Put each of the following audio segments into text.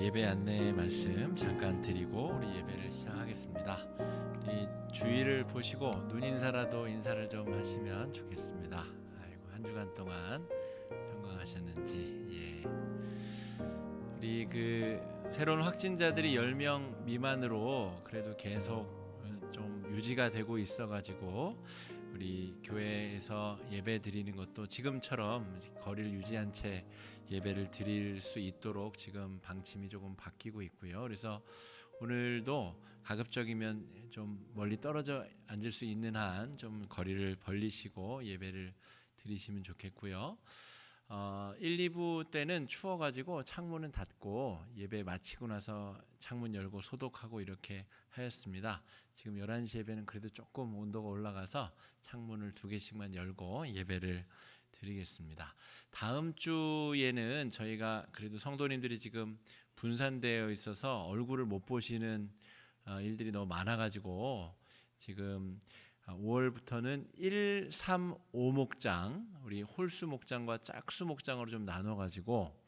예배 안내 말씀 잠깐 드리고 우리 예배를 시작하겠습니다. 우리 주위를 보시고 눈 인사라도 인사를 좀 하시면 좋겠습니다. 아이고, 한 주간 동안 건강하셨는지. 우리 새로운 확진자들이 10명 미만으로 그래도 계속 좀 유지가 되고 있어가지고 우리 교회에서 예배 드리는 것도 지금처럼 거리를 유지한 채 예배를 드릴 수 있도록 지금 방침이 조금 바뀌고 있고요. 그래서 오늘도 가급적이면 좀 멀리 떨어져 앉을 수 있는 한 좀 거리를 벌리시고 예배를 드리시면 좋겠고요. 1, 2부 때는 추워가지고 창문은 닫고 예배 마치고 나서 창문 열고 소독하고 이렇게 하였습니다. 지금 11시 예배는 그래도 조금 온도가 올라가서 창문을 2개씩만 열고 예배를 드리겠습니다. 다음 주에는 저희가 그래도 성도님들이 지금 분산되어 있어서 얼굴을 못 보시는 일들이 너무 많아가지고 지금 5월부터는 1, 3, 5 목장, 우리 홀수 목장과 짝수 목장으로 좀 나눠가지고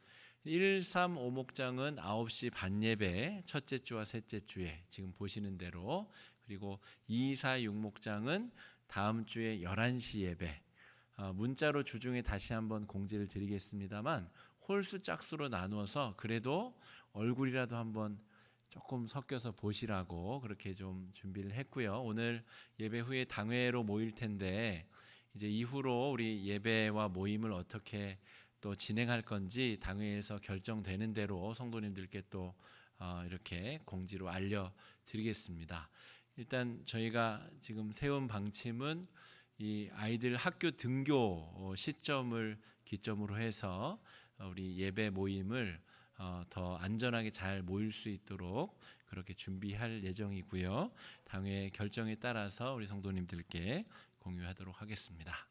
1, 3, 5 목장은 9시 반 예배 첫째 주와 셋째 주에 지금 보시는 대로, 그리고 2, 4, 6 목장은 다음 주에 11시 예배, 문자로 주중에 다시 한번 공지를 드리겠습니다만 홀수 짝수로 나누어서 그래도 얼굴이라도 한번 조금 섞여서 보시라고 그렇게 좀 준비를 했고요. 오늘 예배 후에 당회로 모일 텐데 이제 이후로 우리 예배와 모임을 어떻게 또 진행할 건지 당회에서 결정되는 대로 성도님들께 또 이렇게 공지로 알려드리겠습니다. 일단 저희가 지금 세운 방침은 이 아이들 학교 등교 시점을 기점으로 해서 우리 예배 모임을 더 안전하게 잘 모일 수 있도록 그렇게 준비할 예정이고요. 당회 결정에 따라서 우리 성도님들께 공유하도록 하겠습니다.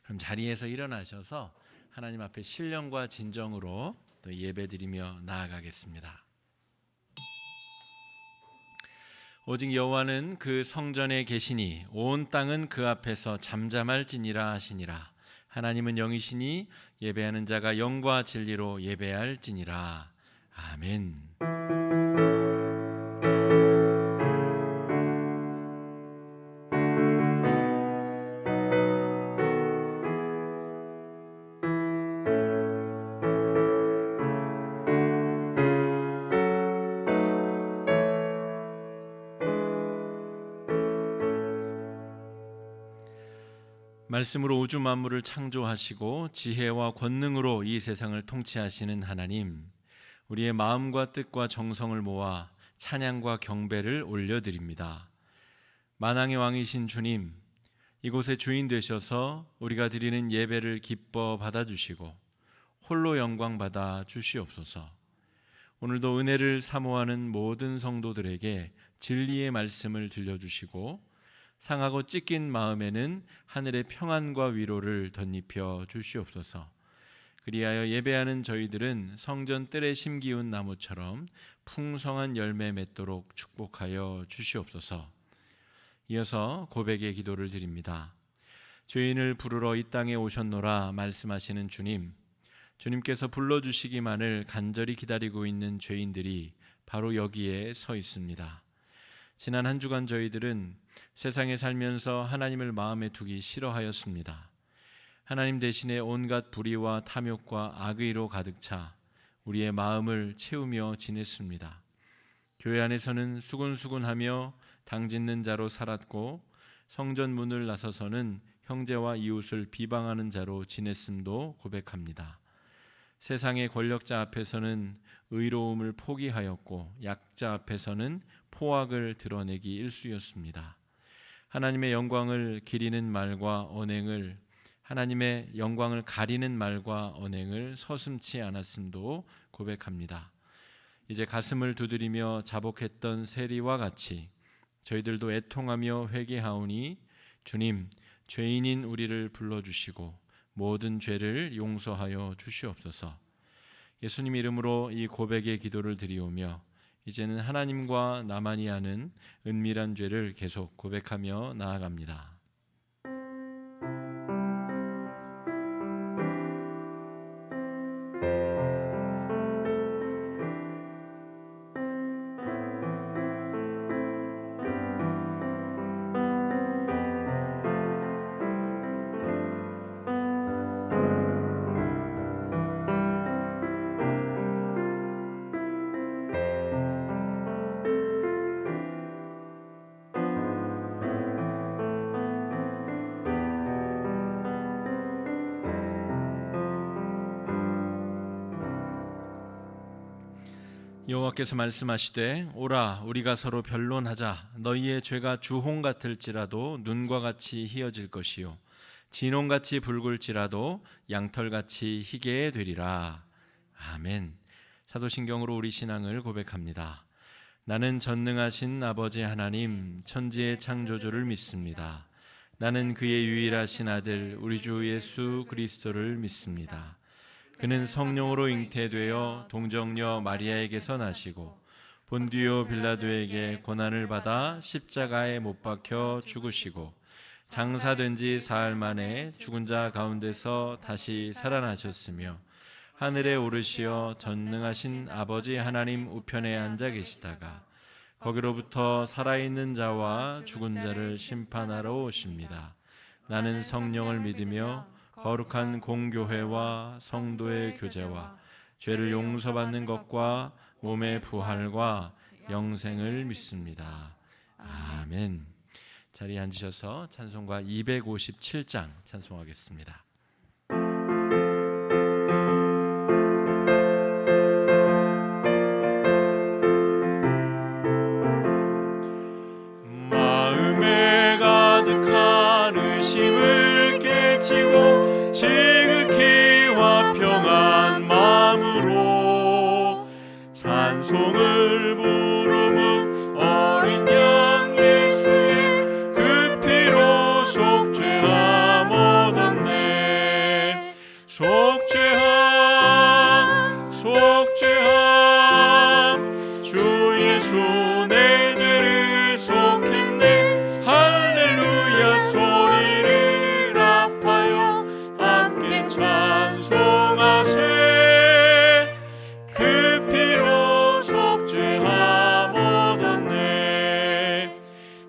그럼 자리에서 일어나셔서 하나님 앞에 신령과 진정으로 또 예배드리며 나아가겠습니다. 오직 여호와는 그 성전에 계시니 온 땅은 그 앞에서 잠잠할지니라 하시니라. 하나님은 영이시니 예배하는 자가 영과 진리로 예배할지니라. 아멘. 말씀으로 우주 만물을 창조하시고 지혜와 권능으로 이 세상을 통치하시는 하나님, 우리의 마음과 뜻과 정성을 모아 찬양과 경배를 올려드립니다. 만왕의 왕이신 주님, 이곳의 주인 되셔서 우리가 드리는 예배를 기뻐 받아주시고 홀로 영광 받아 주시옵소서. 오늘도 은혜를 사모하는 모든 성도들에게 진리의 말씀을 들려주시고 상하고 찢긴 마음에는 하늘의 평안과 위로를 덧입혀 주시옵소서. 그리하여 예배하는 저희들은 성전 뜰에 심기운 나무처럼 풍성한 열매 맺도록 축복하여 주시옵소서. 이어서 고백의 기도를 드립니다. 죄인을 부르러 이 땅에 오셨노라 말씀하시는 주님, 주님께서 불러주시기만을 간절히 기다리고 있는 죄인들이 바로 여기에 서 있습니다. 지난 한 주간 저희들은 세상에 살면서 하나님을 마음에 두기 싫어하였습니다. 하나님 대신에 온갖 불의와 탐욕과 악의로 가득 차 우리의 마음을 채우며 지냈습니다. 교회 안에서는 수군수군하며 당짓는 자로 살았고 성전 문을 나서서는 형제와 이웃을 비방하는 자로 지냈음도 고백합니다. 세상의 권력자 앞에서는 의로움을 포기하였고 약자 앞에서는 포악을 드러내기 일쑤였습니다. 하나님의 영광을 기리는 말과 언행을, 하나님의 영광을 가리는 말과 언행을 서슴지 않았음도 고백합니다. 이제 가슴을 두드리며 자복했던 세리와 같이 저희들도 애통하며 회개하오니 주님, 죄인인 우리를 불러주시고 모든 죄를 용서하여 주시옵소서. 예수님 이름으로 이 고백의 기도를 드리오며 이제는 하나님과 나만이 아는 은밀한 죄를 계속 고백하며 나아갑니다. 여호와께서 말씀하시되 오라 우리가 서로 변론하자. 너희의 죄가 주홍 같을지라도 눈과 같이 희어질 것이요 진홍같이 붉을지라도 양털같이 희게 되리라. 아멘. 사도신경으로 우리 신앙을 고백합니다. 나는 전능하신 아버지 하나님 천지의 창조주를 믿습니다. 나는 그의 유일하신 아들 우리 주 예수 그리스도를 믿습니다. 그는 성령으로 잉태되어 동정녀 마리아에게서 나시고 본디오 빌라도에게 고난을 받아 십자가에 못 박혀 죽으시고 장사된 지 사흘 만에 죽은 자 가운데서 다시 살아나셨으며 하늘에 오르시어 전능하신 아버지 하나님 우편에 앉아 계시다가 거기로부터 살아있는 자와 죽은 자를 심판하러 오십니다. 나는 성령을 믿으며 거룩한 공교회와 성도의 교제와 죄를 용서받는 것과 몸의 부활과 영생을 믿습니다. 아멘. 자리에 앉으셔서 찬송가 257장 찬송하겠습니다. 마음에 가득한 의심을 깨치고 지극히 화평한 마음으로 찬송을 부르는 어린 양 예수의 그 피로 속죄함 얻었네. 속죄함 속죄함 주 예수 내 죄를 속했네. 할렐루야 소리를 합하여 함께 찬송하세. 그 피로 속죄함 얻었네.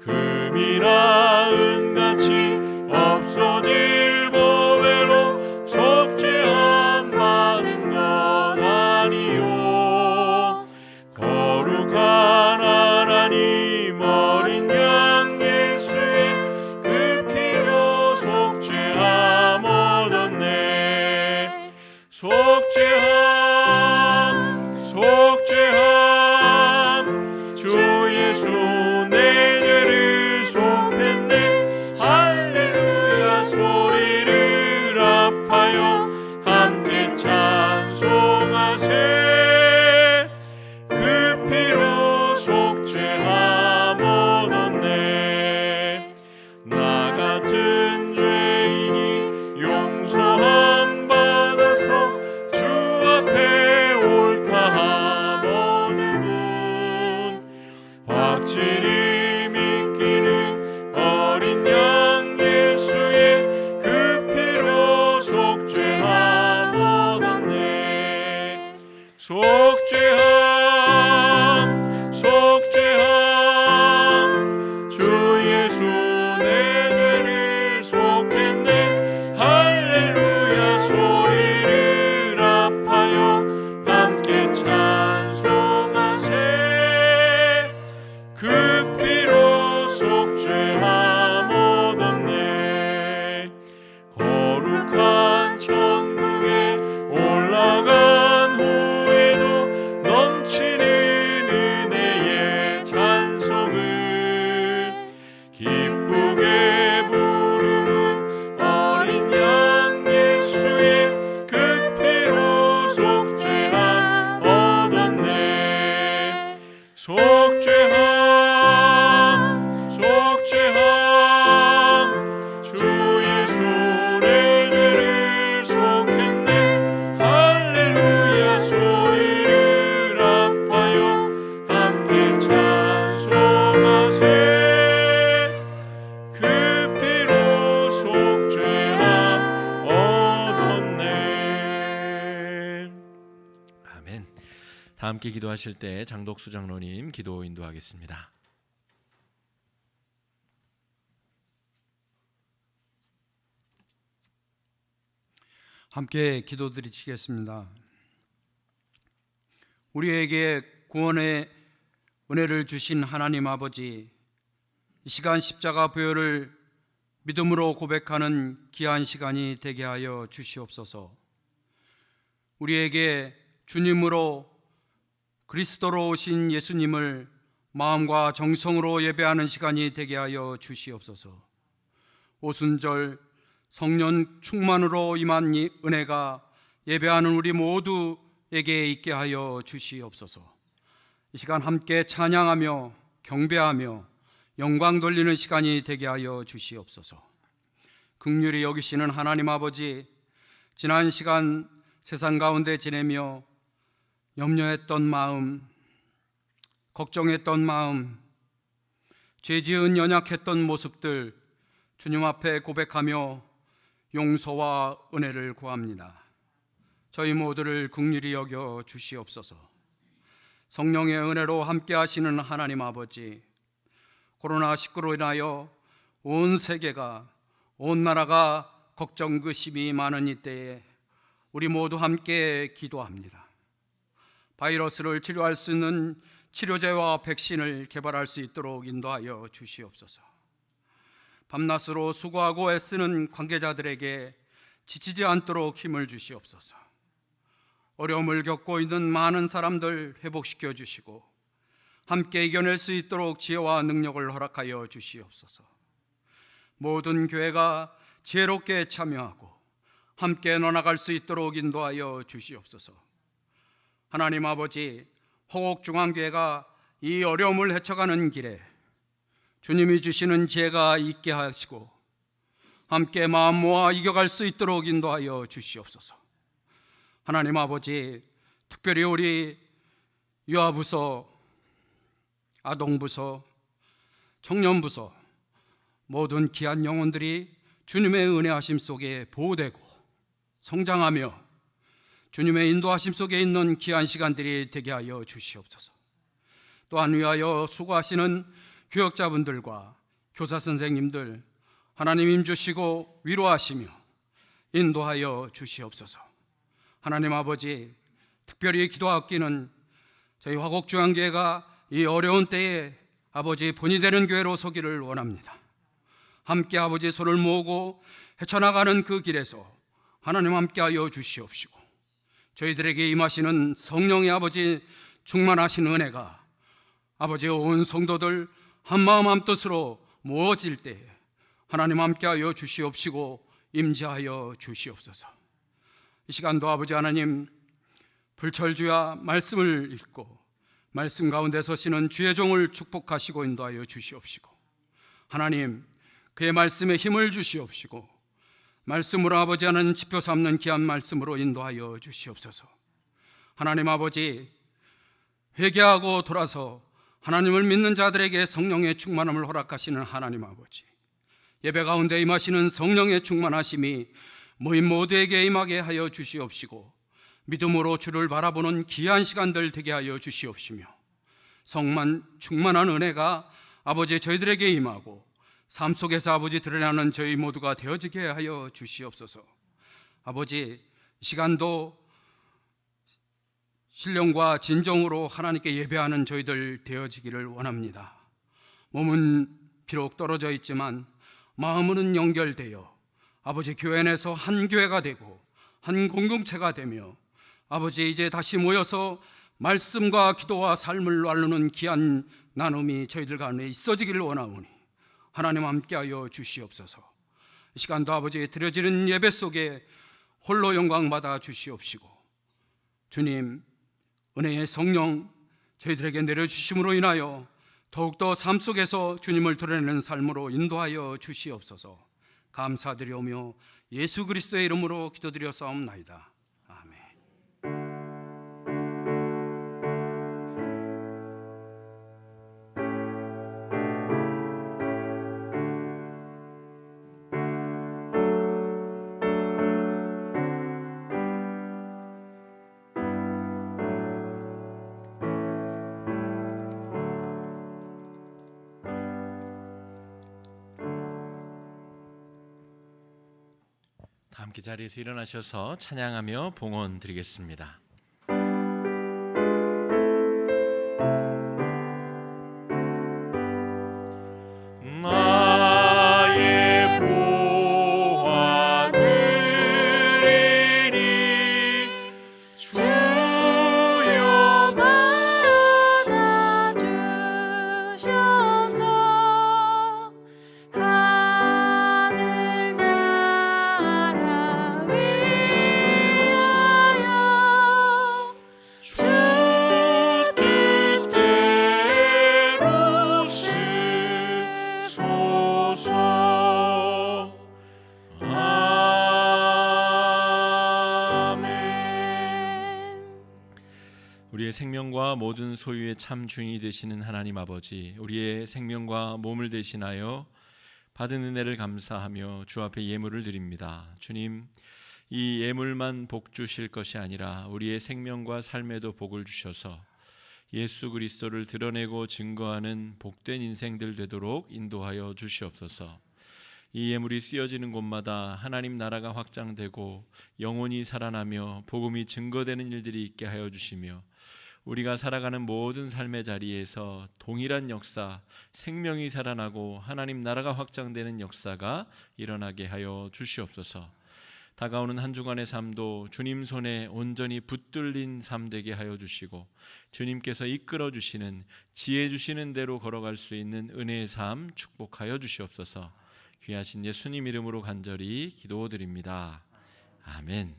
금이나 은같이 없어질 보배로 속죄함 받은 것 아니요. 거룩한 하나님 어린 양 예수의 그 피로 속죄함 얻었네. 속죄함 속죄함 주 예수 내 죄를 속했네. 할렐루야 소리를 합하여 함께 찬송하세. 그 피로 속죄함 얻었네. 나 같은 죄인이 용서함 받아서 주 앞에 옳다함 얻음은 확실히 믿기는 어린 양 예수의 그 피로 속죄함 얻었네. 속죄함 속죄함 주 예수 내 죄를 속했네. 할렐루야 소리를 합하여 함께 찬송하세. 그 피로 속죄함 얻었네. 거룩한 천국에 올라간 후에도 넘치는 은혜의 찬송을 기쁘게 부르는 어린 양 예수의 그 피로 속죄함 얻었네. 속죄함 속죄함 주 예수 내 죄를 속했네. 할렐루야 소리를 합하여 함께 찬송하세. 그 피로 속죄함 얻었네. 아멘. 다 함께 기도하실 때 장덕수 장로님 기도 인도하겠습니다. 함께 기도드리시겠습니다. 우리에게 구원의 은혜를 주신 하나님 아버지, 이 시간 십자가 보혈을 믿음으로 고백하는 귀한 시간이 되게 하여 주시옵소서. 우리에게 주님으로 그리스도로 오신 예수님을 마음과 정성으로 예배하는 시간이 되게 하여 주시옵소서. 오순절 성령 충만으로 임한 이 은혜가 예배하는 우리 모두에게 있게 하여 주시옵소서. 이 시간 함께 찬양하며 경배하며 영광 돌리는 시간이 되게 하여 주시옵소서. 긍휼히 여기시는 하나님 아버지, 지난 시간 세상 가운데 지내며 염려했던 마음, 걱정했던 마음, 죄지은 연약했던 모습들 주님 앞에 고백하며 용서와 은혜를 구합니다. 저희 모두를 긍휼히 여겨 주시옵소서. 성령의 은혜로 함께 하시는 하나님 아버지, 코로나19로 인하여 온 세계가, 온 나라가 걱정 근심이 많은 이때에 우리 모두 함께 기도합니다. 바이러스를 치료할 수 있는 치료제와 백신을 개발할 수 있도록 인도하여 주시옵소서. 밤낮으로 수고하고 애쓰는 관계자들에게 지치지 않도록 힘을 주시옵소서. 어려움을 겪고 있는 많은 사람들 회복시켜 주시고 함께 이겨낼 수 있도록 지혜와 능력을 허락하여 주시옵소서. 모든 교회가 지혜롭게 참여하고 함께 나아갈 수 있도록 인도하여 주시옵소서. 하나님 아버지, 호곡중앙교회가 이 어려움을 헤쳐가는 길에 주님이 주시는 지혜가 있게 하시고 함께 마음 모아 이겨갈 수 있도록 인도하여 주시옵소서. 하나님 아버지, 특별히 우리 유아부서, 아동부서, 청년부서 모든 귀한 영혼들이 주님의 은혜하심 속에 보호되고 성장하며 주님의 인도하심 속에 있는 귀한 시간들이 되게 하여 주시옵소서. 또한 위하여 수고하시는 교역자분들과 교사 선생님들 하나님 힘주시고 위로하시며 인도하여 주시옵소서. 하나님 아버지, 특별히 기도하옵기는 저희 화곡중앙교회가 이 어려운 때에 아버지 본이 되는 교회로 서기를 원합니다. 함께 아버지 손을 모으고 헤쳐나가는 그 길에서 하나님 함께하여 주시옵시고 저희들에게 임하시는 성령의 아버지 충만하신 은혜가 아버지 온 성도들 한마음 한뜻으로 모어질 때에 하나님 함께하여 주시옵시고 임재하여 주시옵소서. 이 시간도 아버지 하나님, 불철주야 말씀을 읽고 말씀 가운데 서시는 주의 종을 축복하시고 인도하여 주시옵시고 하나님, 그의 말씀에 힘을 주시옵시고 말씀으로 아버지 하나님 지표 삼는 귀한 말씀으로 인도하여 주시옵소서. 하나님 아버지, 회개하고 돌아서 하나님을 믿는 자들에게 성령의 충만함을 허락하시는 하나님 아버지, 예배 가운데 임하시는 성령의 충만하심이 모임 모두에게 임하게 하여 주시옵시고 믿음으로 주를 바라보는 귀한 시간들 되게 하여 주시옵시며 성만 충만한 은혜가 아버지 저희들에게 임하고 삶 속에서 아버지 드러나는 저희 모두가 되어지게 하여 주시옵소서. 아버지, 이 시간도 신령과 진정으로 하나님께 예배하는 저희들 되어지기를 원합니다. 몸은 비록 떨어져 있지만 마음은 연결되어 아버지 교회 내에서 한 교회가 되고 한 공동체가 되며 아버지 이제 다시 모여서 말씀과 기도와 삶을 나누는 귀한 나눔이 저희들 가운데 있어지기를 원하오니 하나님 함께하여 주시옵소서. 이 시간도 아버지 드려지는 예배 속에 홀로 영광 받아 주시옵시고 주님, 은혜의 성령 저희들에게 내려주심으로 인하여 더욱더 삶 속에서 주님을 드러내는 삶으로 인도하여 주시옵소서. 감사드리오며 예수 그리스도의 이름으로 기도드려 싸움나이다. 아멘. 함께 자리에서 일어나셔서 찬양하며 봉헌 드리겠습니다. 나의 보화 드리니 주여 우리의 생명과 모든 소유의 참 주인이 되시는 하나님 아버지, 우리의 생명과 몸을 대신하여 받은 은혜를 감사하며 주 앞에 예물을 드립니다. 주님, 이 예물만 복 주실 것이 아니라 우리의 생명과 삶에도 복을 주셔서 예수 그리스도를 드러내고 증거하는 복된 인생들 되도록 인도하여 주시옵소서. 이 예물이 쓰여지는 곳마다 하나님 나라가 확장되고 영혼이 살아나며 복음이 증거되는 일들이 있게 하여 주시며 우리가 살아가는 모든 삶의 자리에서 동일한 역사, 생명이 살아나고 하나님 나라가 확장되는 역사가 일어나게 하여 주시옵소서. 다가오는 한 주간의 삶도 주님 손에 온전히 붙들린 삶 되게 하여 주시고 주님께서 이끌어 주시는, 지혜 주시는 대로 걸어갈 수 있는 은혜의 삶 축복하여 주시옵소서. 귀하신 예수님 이름으로 간절히 기도드립니다. 아멘.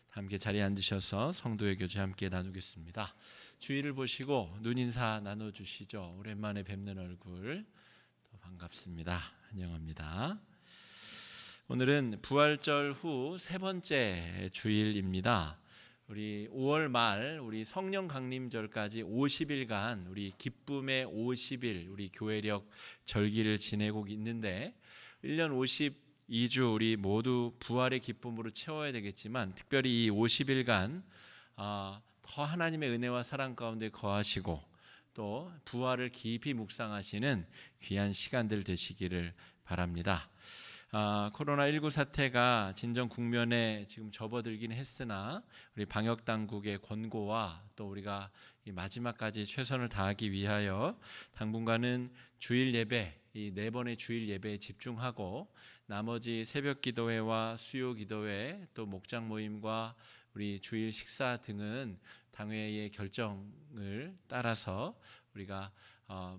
함께 자리에 앉으셔서 성도의 교제 함께 나누겠습니다. 주의를 보시고 눈인사 나눠주시죠. 오랜만에 뵙는 얼굴 반갑습니다. 환영합니다. 오늘은 부활절 후 세 번째 주일입니다. 우리 5월 말 우리 성령 강림절까지 50일간 우리 기쁨의 50일 우리 교회력 절기를 지내고 있는데 1년 52주 우리 모두 부활의 기쁨으로 채워야 되겠지만 특별히 이 50일간 더 하나님의 은혜와 사랑 가운데 거하시고 또 부활을 깊이 묵상하시는 귀한 시간들 되시기를 바랍니다. 코로나19 사태가 진정 국면에 지금 접어들긴 했으나 우리 방역 당국의 권고와 또 우리가 이 마지막까지 최선을 다하기 위하여 당분간은 주일 예배, 이 4번의 주일 예배에 집중하고 나머지 새벽 기도회와 수요 기도회 또 목장 모임과 우리 주일 식사 등은 당회의 결정을 따라서 우리가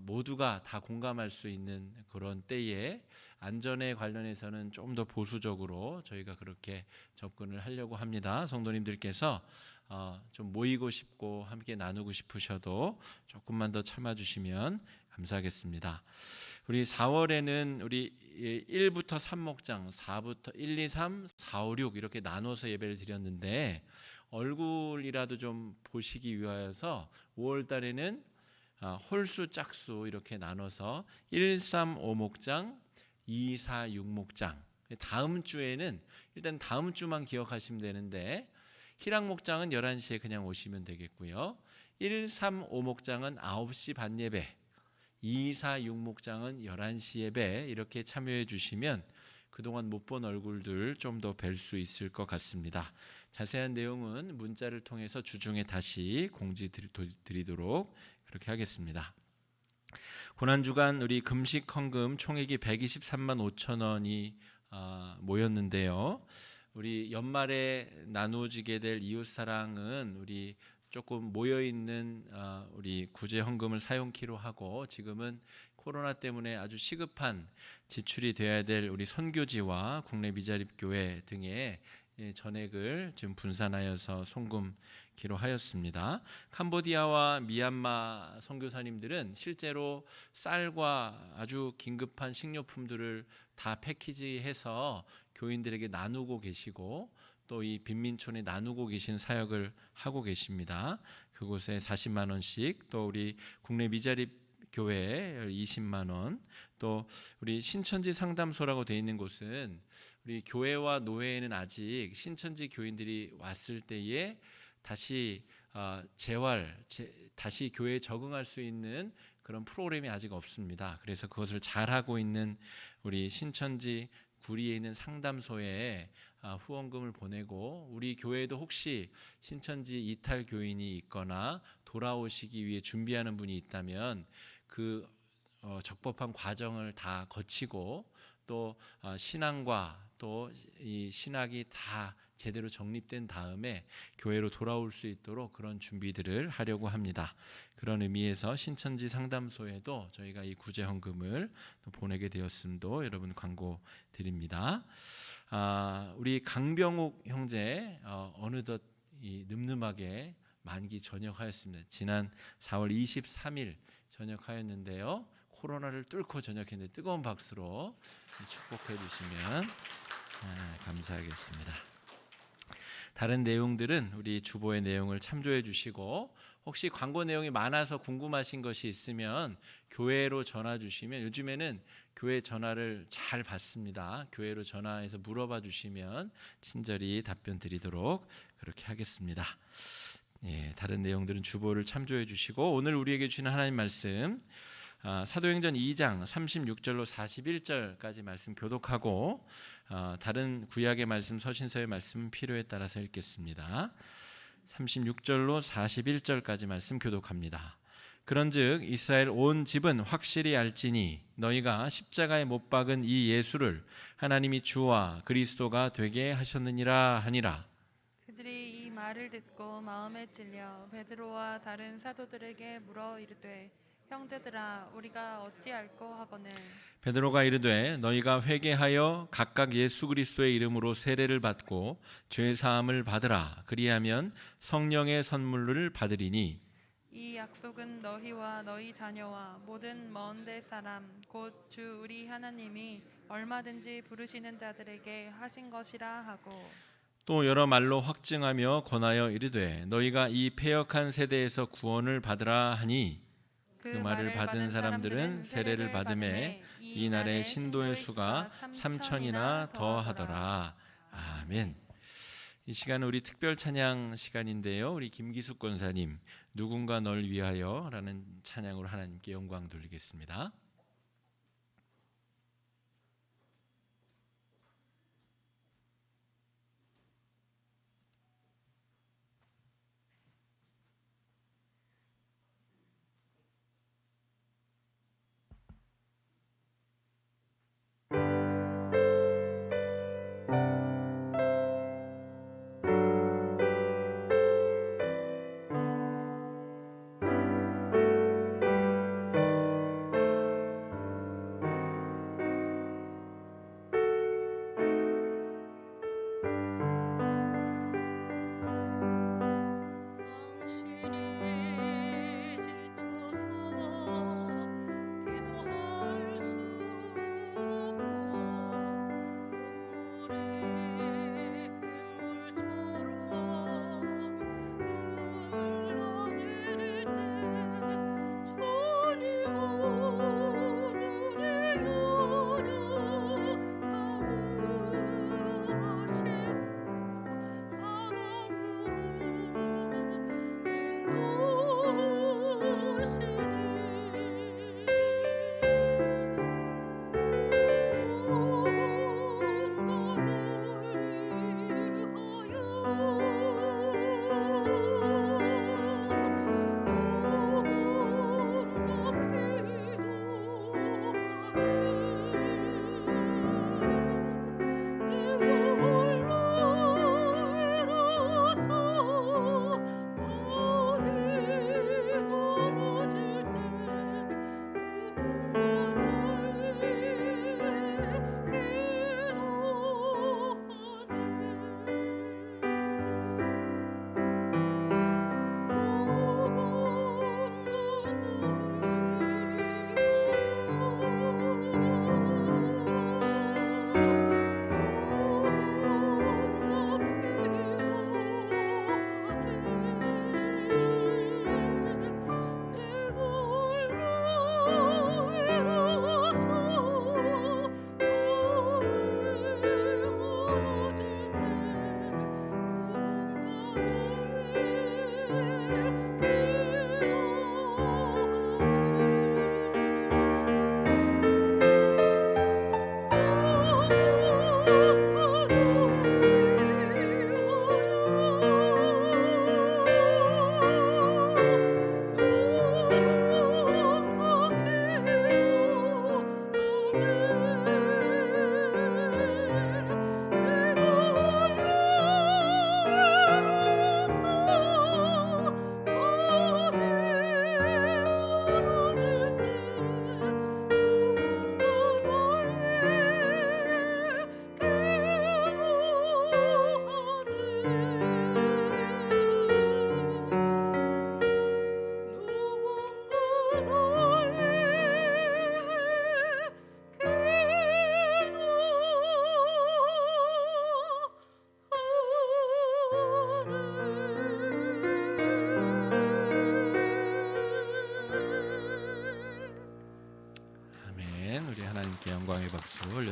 모두가 다 공감할 수 있는 그런 때에 안전에 관련해서는 좀 더 보수적으로 저희가 그렇게 접근을 하려고 합니다. 성도님들께서 좀 모이고 싶고 함께 나누고 싶으셔도 조금만 더 참아주시면 감사하겠습니다. 우리 4월에는 우리 1부터 3목장, 4부터 1, 2, 3, 4, 5, 6 이렇게 나눠서 예배를 드렸는데 얼굴이라도 좀 보시기 위하여서 5월 달에는 홀수 짝수 이렇게 나눠서 1, 3, 5목장, 2, 4, 6목장. 다음 주에는 일단 다음 주만 기억하시면 되는데 희랑 목장은 11시에 그냥 오시면 되겠고요. 1, 3, 5목장은 9시 반 예배, 2, 4, 6목장은 11시 예배 이렇게 참여해 주시면 그동안 못 본 얼굴들 좀 더 뵐 수 있을 것 같습니다. 자세한 내용은 문자를 통해서 주중에 다시 공지 드리도록 그렇게 하겠습니다. 고난주간 우리 금식 헌금 총액이 123만 5천 원이 모였는데요. 우리 연말에 나누어지게 될 이웃사랑은 우리 조금 모여있는 우리 구제 헌금을 사용키로 하고 지금은 코로나 때문에 아주 시급한 지출이 되어야 될 우리 선교지와 국내 미자립교회 등의 전액을 지금 분산하여서 송금키로 하였습니다. 캄보디아와 미얀마 선교사님들은 실제로 쌀과 아주 긴급한 식료품들을 다 패키지해서 교인들에게 나누고 계시고 또 이 빈민촌에 나누고 계신 사역을 하고 계십니다. 그곳에 40만 원씩 또 우리 국내 미자립 교회에 20만 원 또 우리 신천지 상담소라고 되어 있는 곳은 우리 교회와 노회에는 아직 신천지 교인들이 왔을 때에 다시 다시 교회에 적응할 수 있는 그런 프로그램이 아직 없습니다. 그래서 그것을 잘하고 있는 우리 신천지 구리에 있는 상담소에 후원금을 보내고 우리 교회도 혹시 신천지 이탈 교인이 있거나 돌아오시기 위해 준비하는 분이 있다면 그 적법한 과정을 다 거치고 또 신앙과 또 이 신학이 다 제대로 정립된 다음에 교회로 돌아올 수 있도록 그런 준비들을 하려고 합니다. 그런 의미에서 신천지 상담소에도 저희가 이 구제 헌금을 또 보내게 되었음도 여러분 광고드립니다. 우리 강병욱 형제 어느덧 이 늠름하게 만기 전역하였습니다. 지난 4월 23일 전역하였는데요. 코로나를 뚫고 전역했는데 뜨거운 박수로 축복해 주시면 감사하겠습니다. 다른 내용들은 우리 주보의 내용을 참조해 주시고 혹시 광고 내용이 많아서 궁금하신 것이 있으면 교회로 전화 주시면 요즘에는 교회 전화를 잘 받습니다. 교회로 전화해서 물어봐 주시면 친절히 답변 드리도록 그렇게 하겠습니다. 예, 다른 내용들은 주보를 참조해 주시고 오늘 우리에게 주시는 하나님 말씀 사도행전 2장 36절로 41절까지 말씀 교독하고 다른 구약의 말씀 서신서의 말씀 필요에 따라서 읽겠습니다. 36절로 41절까지 말씀 교독합니다. 그런즉 이스라엘 온 집은 확실히 알지니 너희가 십자가에 못 박은 이 예수를 하나님이 주와 그리스도가 되게 하셨느니라 하니라. 그들이 이 말을 듣고 마음에 찔려 베드로와 다른 사도들에게 물어 이르되 형제들아 우리가 어찌할꼬 하거늘. 베드로가 이르되 너희가 회개하여 각각 예수 그리스도의 이름으로 세례를 받고 죄 사함을 받으라. 그리하면 성령의 선물을 받으리니 이 약속은 너희와 너희 자녀와 모든 먼 데 사람 곧 주 우리 하나님이 얼마든지 부르시는 자들에게 하신 것이라 하고 또 여러 말로 확증하며 권하여 이르되 너희가 이 패역한 세대에서 구원을 받으라 하니 그 말을 받은 사람들은 세례를 받음에 이날의 신도의 수가 3천이나 더하더라. 아멘. 이 시간은 우리 특별 찬양 시간인데요. 우리 김기숙 권사님 누군가 널 위하여 라는 찬양으로 하나님께 영광 돌리겠습니다.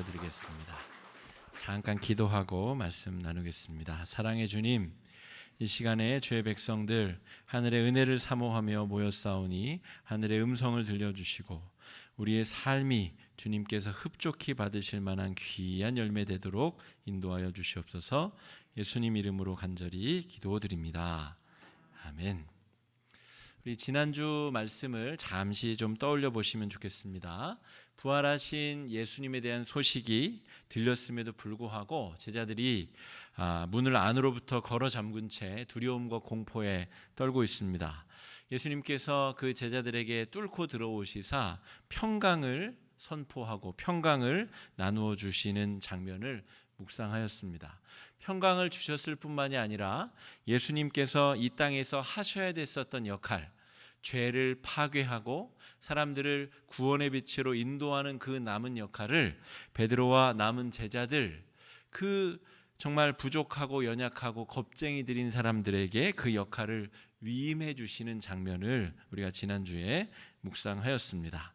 올려드리겠습니다. 잠깐 기도하고 말씀 나누겠습니다. 사랑의 주님, 이 시간에 주의 백성들 하늘의 은혜를 사모하며 모였사오니 하늘의 음성을 들려주시고 우리의 삶이 주님께서 흡족히 받으실 만한 귀한 열매 되도록 인도하여 주시옵소서. 예수님 이름으로 간절히 기도드립니다. 아멘. 우리 지난주 말씀을 잠시 좀 떠올려 보시면 좋겠습니다. 부활하신 예수님에 대한 소식이 들렸음에도 불구하고 제자들이 문을 안으로부터 걸어 잠근 채 두려움과 공포에 떨고 있습니다. 예수님께서 그 제자들에게 뚫고 들어오시사 평강을 선포하고 평강을 나누어 주시는 장면을 묵상하였습니다. 평강을 주셨을 뿐만이 아니라 예수님께서 이 땅에서 하셔야 됐었던 역할, 죄를 파괴하고 사람들을 구원의 빛으로 인도하는 그 남은 역할을 베드로와 남은 제자들, 그 정말 부족하고 연약하고 겁쟁이들인 사람들에게 그 역할을 위임해 주시는 장면을 우리가 지난주에 묵상하였습니다.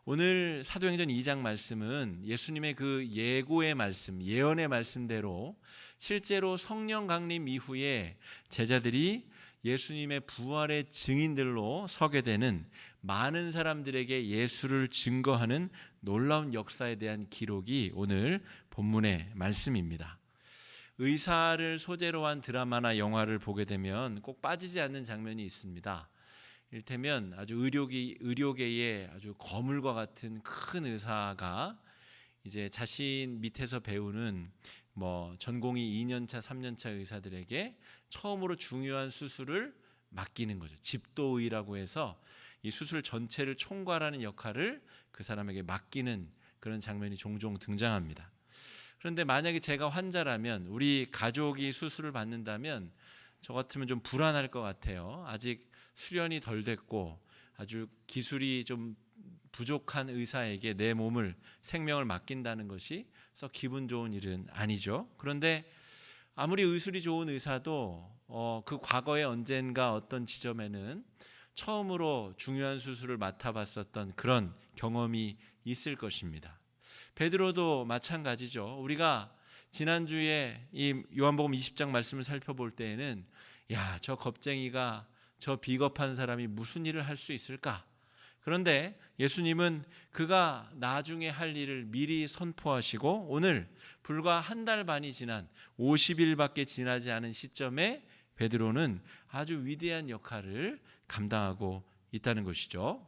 오늘 사도행전 2장 말씀은 예수님의 그 예고의 말씀, 예언의 말씀대로 실제로 성령 강림 이후에 제자들이 예수님의 부활의 증인들로 서게 되는 많은 사람들에게 예수를 증거하는 놀라운 역사에 대한 기록이 오늘 본문의 말씀입니다. 의사를 소재로 한 드라마나 영화를 보게 되면 꼭 빠지지 않는 장면이 있습니다. 이를테면 아주 의료계의 아주 거물과 같은 큰 의사가 이제 자신 밑에서 배우는 전공이 2년차, 3년차 의사들에게 처음으로 중요한 수술을 맡기는 거죠. 집도의라고 해서 이 수술 전체를 총괄하는 역할을 그 사람에게 맡기는 그런 장면이 종종 등장합니다. 그런데 만약에 제가 환자라면, 우리 가족이 수술을 받는다면 저 같으면 좀 불안할 것 같아요. 아직 수련이 덜 됐고 아주 기술이 좀 부족한 의사에게 내 몸을, 생명을 맡긴다는 것이 썩 기분 좋은 일은 아니죠. 그런데 아무리 의술이 좋은 의사도 그 과거에 언젠가 어떤 지점에는 처음으로 중요한 수술을 맡아봤었던 그런 경험이 있을 것입니다. 베드로도 마찬가지죠. 우리가 지난주에 이 요한복음 20장 말씀을 살펴볼 때에는 저 겁쟁이가, 저 비겁한 사람이 무슨 일을 할 수 있을까? 그런데 예수님은 그가 나중에 할 일을 미리 선포하시고 오늘 불과 한 달 반이 지난 50일밖에 지나지 않은 시점에 베드로는 아주 위대한 역할을 감당하고 있다는 것이죠.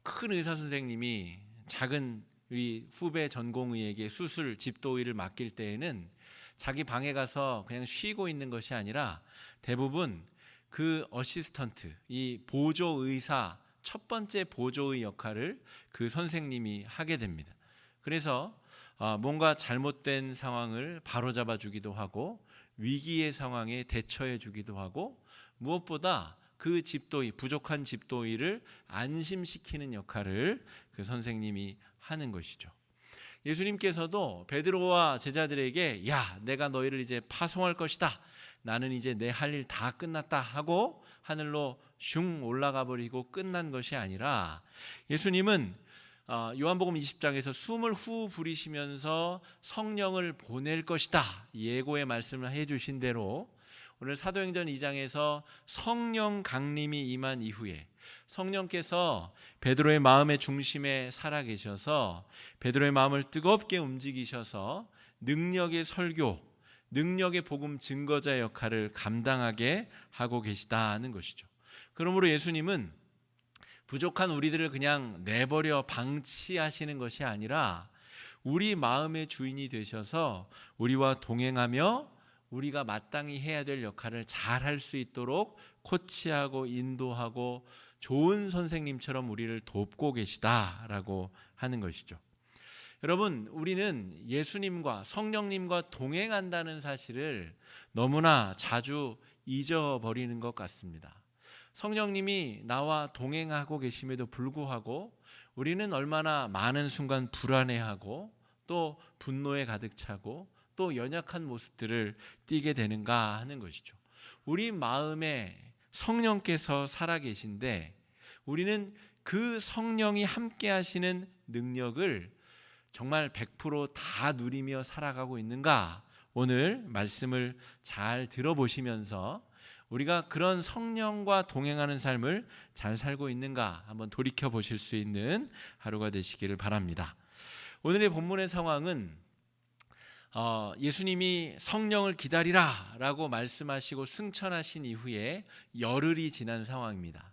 큰 의사 선생님이 작은 우리 후배 전공의에게 수술, 집도의를 맡길 때에는 자기 방에 가서 그냥 쉬고 있는 것이 아니라 대부분 그 어시스턴트, 이 보조의사, 첫 번째 보조의 역할을 그 선생님이 하게 됩니다. 그래서 뭔가 잘못된 상황을 바로잡아 주기도 하고 위기의 상황에 대처해 주기도 하고 무엇보다 그 집도의, 부족한 집도의를 안심시키는 역할을 그 선생님이 하는 것이죠. 예수님께서도 베드로와 제자들에게 내가 너희를 이제 파송할 것이다, 나는 이제 내 할 일 다 끝났다 하고 하늘로 슝 올라가 버리고 끝난 것이 아니라 예수님은 요한복음 20장에서 숨을 후 부리시면서 성령을 보낼 것이다 예고의 말씀을 해주신 대로 오늘 사도행전 2장에서 성령 강림이 임한 이후에 성령께서 베드로의 마음의 중심에 살아계셔서 베드로의 마음을 뜨겁게 움직이셔서 능력의 설교, 능력의 복음 증거자 역할을 감당하게 하고 계시다는 것이죠. 그러므로 예수님은 부족한 우리들을 그냥 내버려 방치하시는 것이 아니라 우리 마음의 주인이 되셔서 우리와 동행하며 우리가 마땅히 해야 될 역할을 잘 할 수 있도록 코치하고 인도하고 좋은 선생님처럼 우리를 돕고 계시다라고 하는 것이죠. 여러분, 우리는 예수님과 성령님과 동행한다는 사실을 너무나 자주 잊어버리는 것 같습니다. 성령님이 나와 동행하고 계심에도 불구하고 우리는 얼마나 많은 순간 불안해하고 또 분노에 가득 차고 또 연약한 모습들을 띠게 되는가 하는 것이죠. 우리 마음에 성령께서 살아계신데 우리는 그 성령이 함께 하시는 능력을 정말 100% 누리며 살아가고 있는가? 오늘 말씀을 잘 들어보시면서 우리가 그런 성령과 동행하는 삶을 잘 살고 있는가 한번 돌이켜 보실 수 있는 하루가 되시기를 바랍니다. 오늘의 본문의 상황은 예수님이 성령을 기다리라 라고 말씀하시고 승천하신 이후에 열흘이 지난 상황입니다.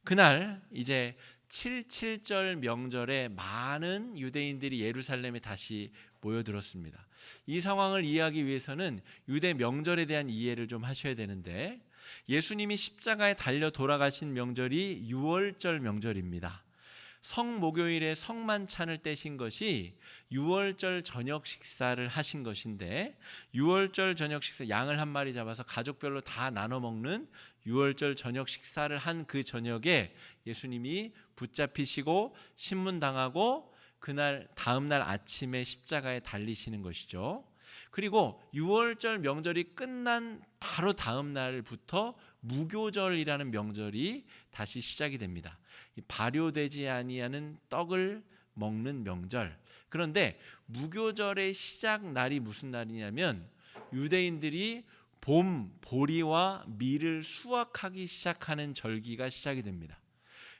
그날 이제 77절 명절에 많은 유대인들이 예루살렘에 다시 모여들었습니다. 이 상황을 이해하기 위해서는 유대 명절에 대한 이해를 좀 하셔야 되는데, 예수님이 십자가에 달려 돌아가신 명절이 유월절 명절입니다. 성목요일에 성만찬을 떼신 것이 유월절 저녁 식사를 하신 것인데, 유월절 저녁 식사 양을 한 마리 잡아서 가족별로 다 나눠 먹는 유월절 저녁 식사를 한 그 저녁에 예수님이 붙잡히시고 신문당하고 그날 다음날 아침에 십자가에 달리시는 것이죠. 그리고 유월절 명절이 끝난 바로 다음 날부터 무교절이라는 명절이 다시 시작이 됩니다. 발효되지 아니하는 떡을 먹는 명절. 그런데 무교절의 시작 날이 무슨 날이냐면 유대인들이 봄, 보리와 밀을 수확하기 시작하는 절기가 시작이 됩니다.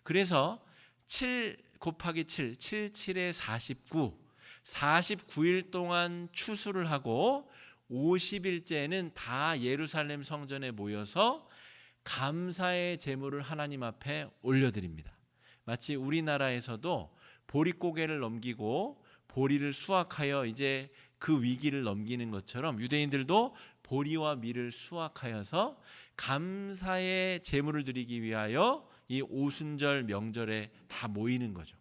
그래서 7 곱하기 7, 77에 49, 49일 동안 추수를 하고 50일째는 다 예루살렘 성전에 모여서 감사의 제물을 하나님 앞에 올려드립니다. 마치 우리나라에서도 보릿고개를 넘기고 보리를 수확하여 이제 그 위기를 넘기는 것처럼 유대인들도 보리와 밀을 수확하여서 감사의 제물을 드리기 위하여 이 오순절 명절에 다 모이는 거죠.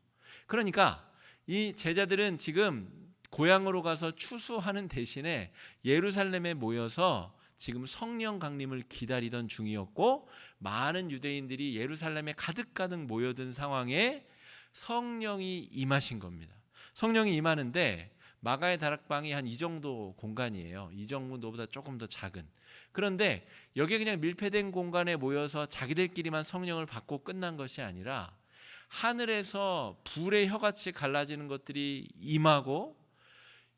그러니까 이 제자들은 지금 고향으로 가서 추수하는 대신에 예루살렘에 모여서 지금 성령 강림을 기다리던 중이었고, 많은 유대인들이 예루살렘에 가득가득 모여든 상황에 성령이 임하신 겁니다. 성령이 임하는데 마가의 다락방이 한 이 정도 공간이에요. 이 정도보다 조금 더 작은. 그런데 여기에 그냥 밀폐된 공간에 모여서 자기들끼리만 성령을 받고 끝난 것이 아니라 하늘에서 불의 혀같이 갈라지는 것들이 임하고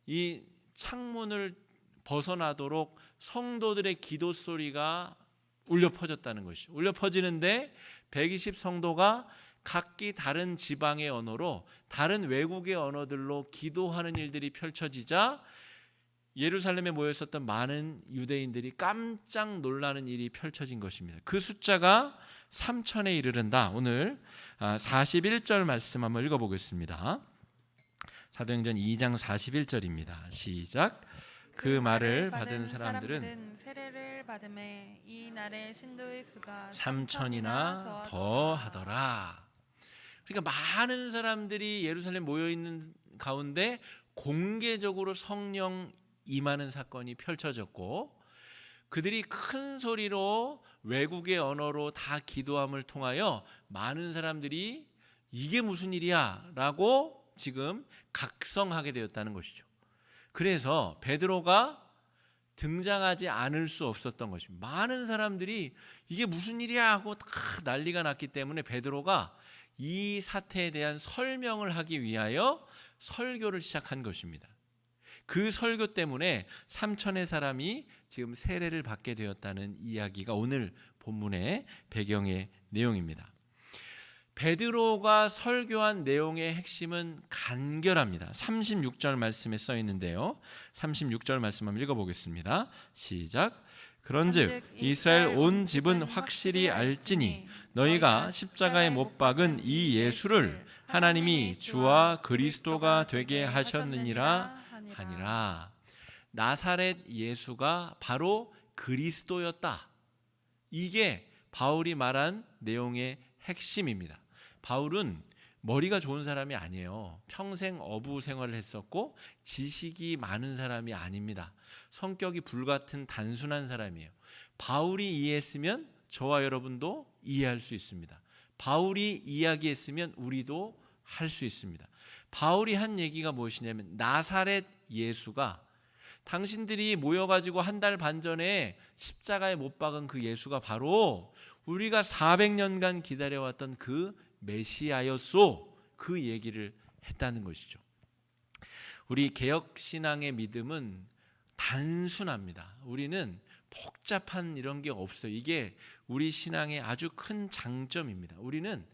이 창문을 벗어나도록 성도들의 기도 소리가 울려 퍼졌다는 것이죠. 울려 퍼지는데 120 성도가 각기 다른 지방의 언어로, 다른 외국의 언어들로 기도하는 일들이 펼쳐지자 예루살렘에 모여 있었던 많은 유대인들이 깜짝 놀라는 일이 펼쳐진 것입니다. 그 숫자가 3,000에 이르른다. 오늘 41절 말씀 한번 읽어보겠습니다. 사도행전 2장 41절입니다. 시작. 그 말을 받은 사람들은 세례를 받음에 이 날의 신도의 수가 3,000이나 더 하더라. 그러니까 많은 사람들이 예루살렘 모여 있는 가운데 공개적으로 성령 임하는 사건이 펼쳐졌고, 그들이 큰 소리로 외국의 언어로 다 기도함을 통하여 많은 사람들이 이게 무슨 일이야 라고 지금 각성하게 되었다는 것이죠. 그래서 베드로가 등장하지 않을 수 없었던 것입니다. 많은 사람들이 이게 무슨 일이야 하고 다 난리가 났기 때문에 베드로가 이 사태에 대한 설명을 하기 위하여 설교를 시작한 것입니다. 그 설교 때문에 3,000의 사람이 지금 세례를 받게 되었다는 이야기가 오늘 본문의 배경의 내용입니다. 베드로가 설교한 내용의 핵심은 간결합니다. 36절 말씀에 써 있는데요. 36절 말씀 한번 읽어보겠습니다. 시작. 그런즉 이스라엘 온 집은 확실히 알지니 너희가 십자가에 못 박은 이 예수를 하나님이 주와 그리스도가 되게 하셨느니라 하니라. 나사렛 예수가 바로 그리스도였다. 이게 바울이 말한 내용의 핵심입니다. 바울은 머리가 좋은 사람이 아니에요. 평생 어부 생활을 했었고 지식이 많은 사람이 아닙니다. 성격이 불같은 단순한 사람이에요. 바울이 이해했으면 저와 여러분도 이해할 수 있습니다. 바울이 이야기했으면 우리도 할 수 있습니다. 바울이 한 얘기가 무엇이냐면 나사렛 예수가, 당신들이 모여가지고 한 달 반 전에 십자가에 못 박은 그 예수가 바로 우리가 400년간 기다려왔던 그 메시아였소, 그 얘기를 했다는 것이죠. 우리 개혁 신앙의 믿음은 단순합니다. 우리는 복잡한 이런 게 없어요. 이게 우리 신앙의 아주 큰 장점입니다. 우리는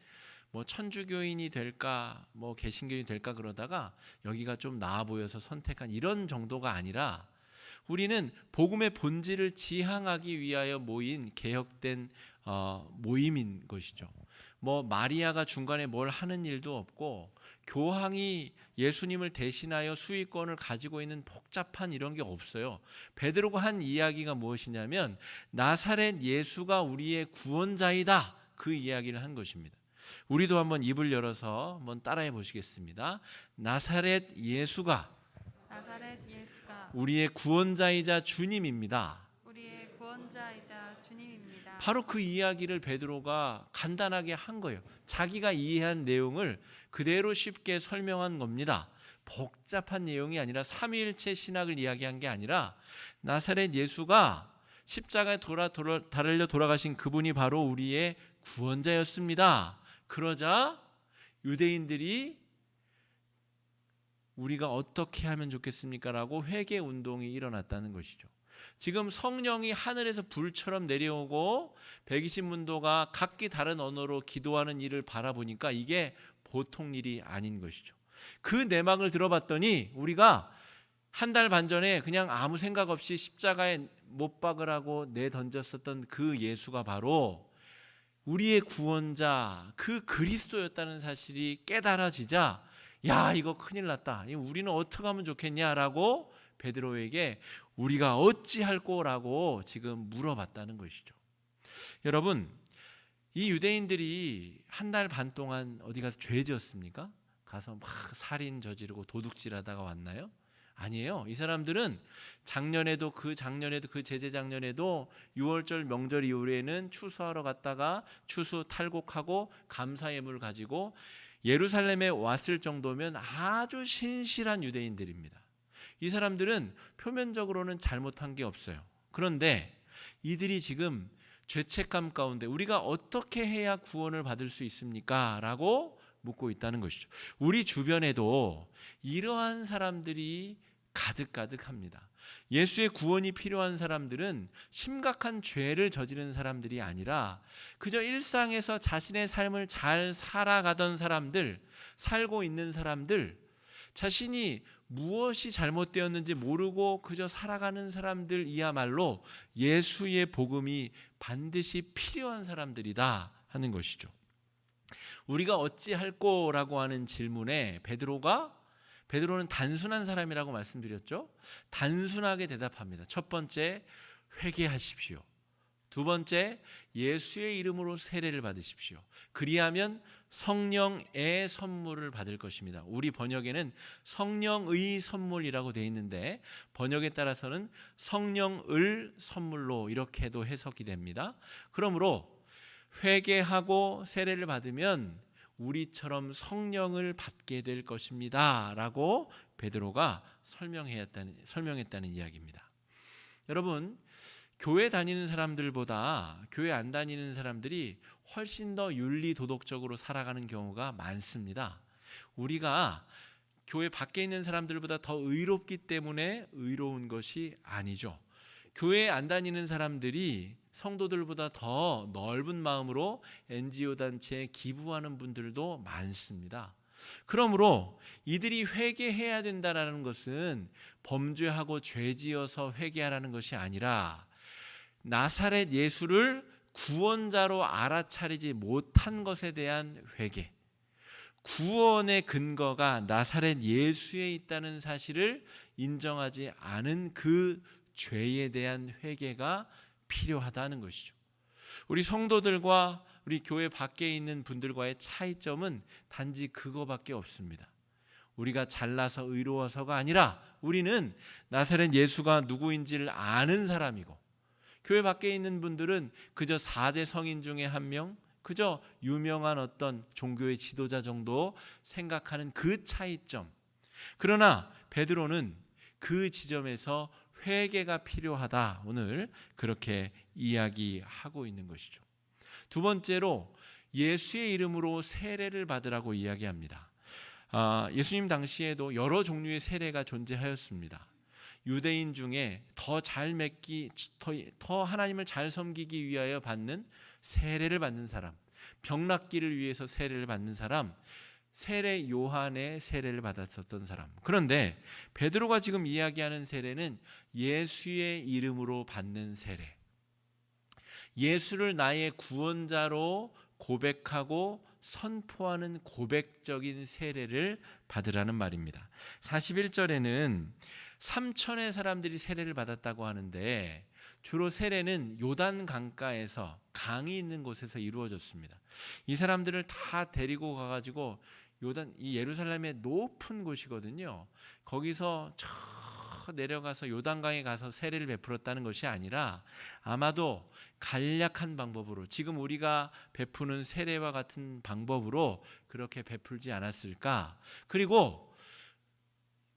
뭐 천주교인이 될까 뭐 개신교인이 될까 그러다가 여기가 좀 나아 보여서 선택한 이런 정도가 아니라 우리는 복음의 본질을 지향하기 위하여 모인 개혁된 모임인 것이죠. 뭐 마리아가 중간에 뭘 하는 일도 없고 교황이 예수님을 대신하여 수의권을 가지고 있는 복잡한 이런 게 없어요. 베드로가 한 이야기가 무엇이냐면 나사렛 예수가 우리의 구원자이다, 그 이야기를 한 것입니다. 우리도 한번 입을 열어서 한번 따라해 보시겠습니다. 나사렛 예수가 우리의 구원자이자 주님입니다. 우리의 구원자이자 주님입니다. 바로 그 이야기를 베드로가 간단하게 한 거예요. 자기가 이해한 내용을 그대로 쉽게 설명한 겁니다. 복잡한 내용이 아니라 삼위일체 신학을 이야기한 게 아니라 나사렛 예수가 십자가에 달려 돌아가신 그분이 바로 우리의 구원자였습니다. 그러자 유대인들이 우리가 어떻게 하면 좋겠습니까? 라고 회개 운동이 일어났다는 것이죠. 지금 성령이 하늘에서 불처럼 내려오고 120문도가 각기 다른 언어로 기도하는 일을 바라보니까 이게 보통 일이 아닌 것이죠. 그 내막을 들어봤더니 우리가 한 달 반 전에 그냥 아무 생각 없이 십자가에 못 박으라고 내던졌었던 그 예수가 바로 우리의 구원자, 그 그리스도였다는 사실이 깨달아지자 야, 이거 큰일 났다. 우리는 어떻게 하면 좋겠냐라고 베드로에게 우리가 어찌할꼬라고 지금 물어봤다는 것이죠. 여러분, 이 유대인들이 한 달 반 동안 어디 가서 죄 지었습니까? 가서 막 살인 저지르고 도둑질하다가 왔나요? 아니에요. 이 사람들은 작년에도 그 제재작년에도 6월절 명절 이후에는 추수하러 갔다가 추수 탈곡하고 감사 예물을 가지고 예루살렘에 왔을 정도면 아주 신실한 유대인들입니다. 이 사람들은 표면적으로는 잘못한 게 없어요. 그런데 이들이 지금 죄책감 가운데 우리가 어떻게 해야 구원을 받을 수 있습니까? 라고 묻고 있다는 것이죠. 우리 주변에도 이러한 사람들이 가득가득합니다. 예수의 구원이 필요한 사람들은 심각한 죄를 저지른 사람들이 아니라 그저 일상에서 자신의 삶을 잘 살아가던 사람들, 살고 있는 사람들, 자신이 무엇이 잘못되었는지 모르고 그저 살아가는 사람들이야말로 예수의 복음이 반드시 필요한 사람들이다 하는 것이죠. 우리가 어찌할꼬라고 하는 질문에 베드로는 단순한 사람이라고 말씀드렸죠. 단순하게 대답합니다. 첫 번째, 회개하십시오. 두 번째, 예수의 이름으로 세례를 받으십시오. 그리하면 성령의 선물을 받을 것입니다. 우리 번역에는 성령의 선물이라고 되어 있는데 번역에 따라서는 성령을 선물로 이렇게도 해석이 됩니다. 그러므로 회개하고 세례를 받으면 우리처럼 성령을 받게 될 것입니다 라고 베드로가 설명했다는 이야기입니다. 여러분, 교회 다니는 사람들보다 교회 안 다니는 사람들이 훨씬 더 윤리 도덕적으로 살아가는 경우가 많습니다. 우리가 교회 밖에 있는 사람들보다 더 의롭기 때문에 의로운 것이 아니죠. 교회 안 다니는 사람들이 성도들보다 더 넓은 마음으로 NGO 단체에 기부하는 분들도 많습니다. 그러므로 이들이 회개해야 된다는 것은 범죄하고 죄지어서 회개하라는 것이 아니라 나사렛 예수를 구원자로 알아차리지 못한 것에 대한 회개, 구원의 근거가 나사렛 예수에 있다는 사실을 인정하지 않은 그 죄에 대한 회개가 필요하다는 것이죠. 우리 성도들과 우리 교회 밖에 있는 분들과의 차이점은 단지 그거밖에 없습니다. 우리가 잘나서 의로워서가 아니라 우리는 나사렛 예수가 누구인지를 아는 사람이고, 교회 밖에 있는 분들은 그저 4대 성인 중에 한 명, 그저 유명한 어떤 종교의 지도자 정도 생각하는 그 차이점. 그러나 베드로는 그 지점에서 회개가 필요하다, 오늘 그렇게 이야기하고 있는 것이죠. 두 번째로 예수의 이름으로 세례를 받으라고 이야기합니다. 예수님 당시에도 여러 종류의 세례가 존재하였습니다. 유대인 중에 더 하나님을 잘 섬기기 위하여 받는 세례를 받는 사람, 병 낫기를 위해서 세례를 받는 사람, 세례 요한의 세례를 받았었던 사람. 그런데 베드로가 지금 이야기하는 세례는 예수의 이름으로 받는 세례. 예수를 나의 구원자로 고백하고 선포하는 고백적인 세례를 받으라는 말입니다. 41절에는 3천의 사람들이 세례를 받았다고 하는데 주로 세례는 요단 강가에서 강이 있는 곳에서 이루어졌습니다. 이 사람들을 다 데리고 가가지고 이 예루살렘의 높은 곳이거든요. 거기서 저 내려가서 요단강에 가서 세례를 베풀었다는 것이 아니라 아마도 간략한 방법으로, 지금 우리가 베푸는 세례와 같은 방법으로 그렇게 베풀지 않았을까. 그리고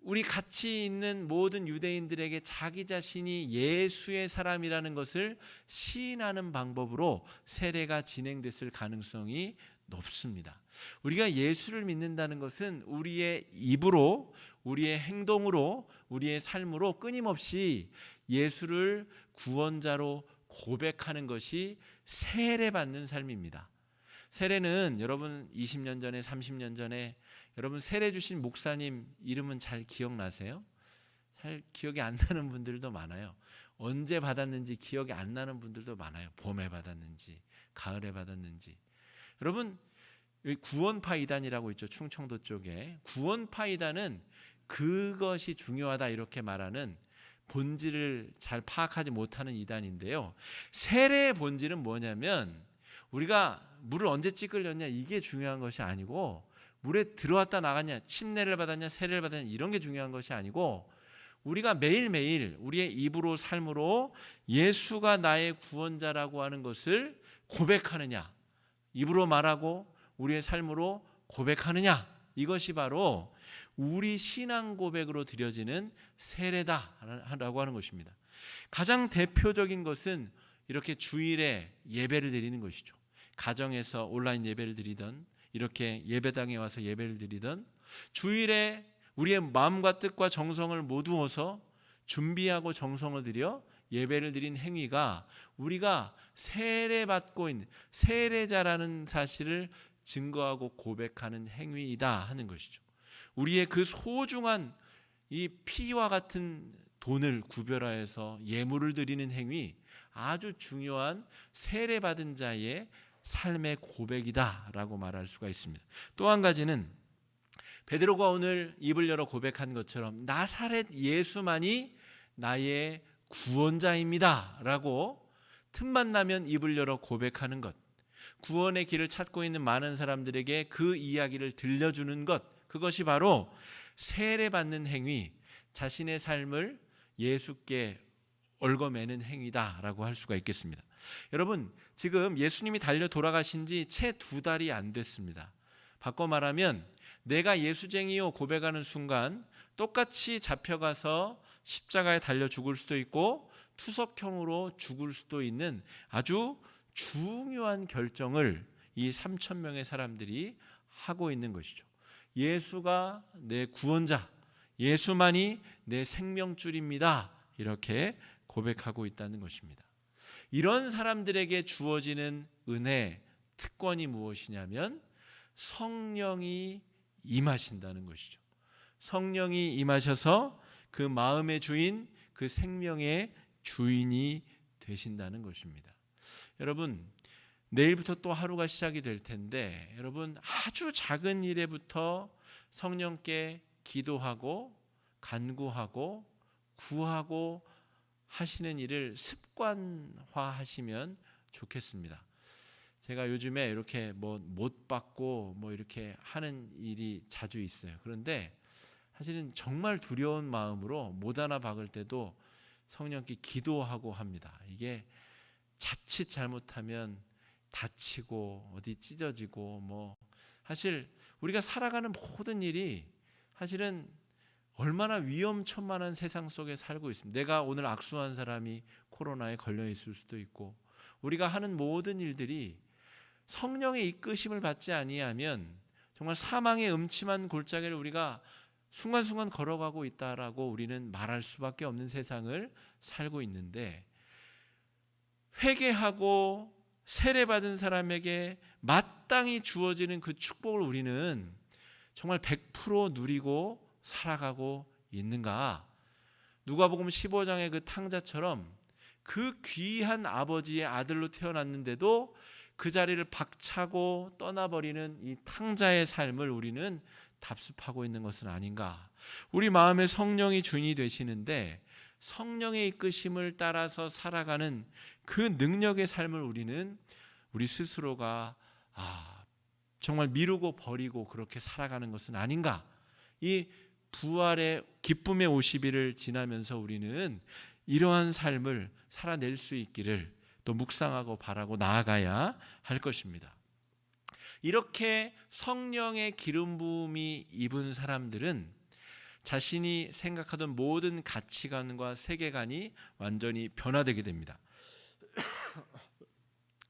우리 같이 있는 모든 유대인들에게 자기 자신이 예수의 사람이라는 것을 시인하는 방법으로 세례가 진행됐을 가능성이 높습니다. 우리가 예수를 믿는다는 것은 우리의 입으로, 우리의 행동으로, 우리의 삶으로 끊임없이 예수를 구원자로 고백하는 것이 세례받는 삶입니다. 세례는 여러분 20년 전에 30년 전에 여러분 세례 주신 목사님 이름은 잘 기억나세요? 잘 기억이 안 나는 분들도 많아요. 언제 받았는지 기억이 안 나는 분들도 많아요. 봄에 받았는지 가을에 받았는지. 여러분 여기 구원파 이단이라고 있죠. 충청도 쪽에. 구원파 이단은 그것이 중요하다 이렇게 말하는 본질을 잘 파악하지 못하는 이단인데요. 세례의 본질은 뭐냐면 우리가 물을 언제 찌끌렸냐 이게 중요한 것이 아니고, 물에 들어왔다 나갔냐, 침례를 받았냐, 세례를 받았냐 이런 게 중요한 것이 아니고, 우리가 매일매일 우리의 입으로 삶으로 예수가 나의 구원자라고 하는 것을 고백하느냐, 입으로 말하고 우리의 삶으로 고백하느냐, 이것이 바로 우리 신앙 고백으로 드려지는 세례다라고 하는 것입니다. 가장 대표적인 것은 이렇게 주일에 예배를 드리는 것이죠. 가정에서 온라인 예배를 드리던, 이렇게 예배당에 와서 예배를 드리던, 주일에 우리의 마음과 뜻과 정성을 모두어서 준비하고 정성을 들여 예배를 드린 행위가 우리가 세례받고 있는 세례자라는 사실을 증거하고 고백하는 행위이다 하는 것이죠. 우리의 그 소중한 이 피와 같은 돈을 구별하여서 예물을 드리는 행위, 아주 중요한 세례받은 자의 삶의 고백이다라고 말할 수가 있습니다. 또 한 가지는 베드로가 오늘 입을 열어 고백한 것처럼 나사렛 예수만이 나의 구원자입니다라고 틈만 나면 입을 열어 고백하는 것, 구원의 길을 찾고 있는 많은 사람들에게 그 이야기를 들려주는 것, 그것이 바로 세례받는 행위, 자신의 삶을 예수께 얽어매는 행위다라고 할 수가 있겠습니다. 여러분, 지금 예수님이 달려 돌아가신 지 채 2달이 안 됐습니다. 바꿔 말하면 내가 예수쟁이요 고백하는 순간 똑같이 잡혀가서 십자가에 달려 죽을 수도 있고 투석형으로 죽을 수도 있는 아주 중요한 결정을 이 3,000명의 사람들이 하고 있는 것이죠. 예수가 내 구원자, 예수만이 내 생명줄입니다, 이렇게 고백하고 있다는 것입니다. 이런 사람들에게 주어지는 은혜, 특권이 무엇이냐면 성령이 임하신다는 것이죠. 성령이 임하셔서 그 마음의 주인, 그 생명의 주인이 되신다는 것입니다. 여러분, 내일부터 또 하루가 시작이 될 텐데, 여러분 아주 작은 일에부터 성령께 기도하고 간구하고 구하고 하시는 일을 습관화하시면 좋겠습니다. 제가 요즘에 이렇게 못 받고 이렇게 하는 일이 자주 있어요. 그런데 사실은 정말 두려운 마음으로 못 하나 박을 때도 성령께 기도하고 합니다. 이게 자칫 잘못하면 다치고 어디 찢어지고 사실 우리가 살아가는 모든 일이 사실은 얼마나 위험천만한 세상 속에 살고 있습니다. 내가 오늘 악수한 사람이 코로나에 걸려 있을 수도 있고, 우리가 하는 모든 일들이 성령의 이끄심을 받지 아니하면 정말 사망의 음침한 골짜기를 우리가 순간순간 걸어가고 있다라고 우리는 말할 수밖에 없는 세상을 살고 있는데, 회개하고 세례받은 사람에게 마땅히 주어지는 그 축복을 우리는 정말 100% 누리고 살아가고 있는가? 누가복음 15장의 그 탕자처럼 그 귀한 아버지의 아들로 태어났는데도 그 자리를 박차고 떠나버리는 이 탕자의 삶을 우리는 답습하고 있는 것은 아닌가? 우리 마음에 성령이 주인이 되시는데 성령의 이끄심을 따라서 살아가는 그 능력의 삶을 우리 스스로가 정말 미루고 버리고 그렇게 살아가는 것은 아닌가? 이 부활의 기쁨의 50일을 지나면서 우리는 이러한 삶을 살아낼 수 있기를 또 묵상하고 바라고 나아가야 할 것입니다. 이렇게 성령의 기름 부음이 입은 사람들은 자신이 생각하던 모든 가치관과 세계관이 완전히 변화되게 됩니다.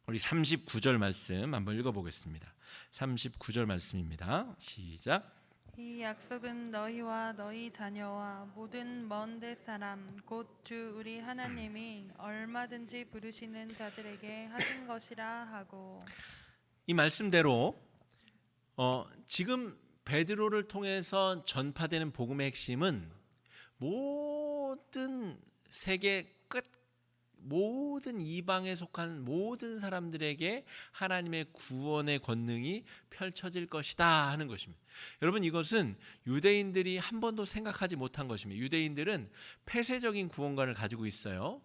우리 39절 말씀 한번 읽어보겠습니다. 39절 말씀입니다. 시작. 이 약속은 너희와 너희 자녀와 모든 먼 데 사람 곧 주 우리 하나님이 얼마든지 부르시는 자들에게 하신 것이라 하고. 이 말씀대로 지금 베드로를 통해서 전파되는 복음의 핵심은 모든 세계 끝, 모든 이방에 속한 모든 사람들에게 하나님의 구원의 권능이 펼쳐질 것이다 하는 것입니다. 여러분, 이것은 유대인들이 한 번도 생각하지 못한 것입니다. 유대인들은 폐쇄적인 구원관을 가지고 있어요.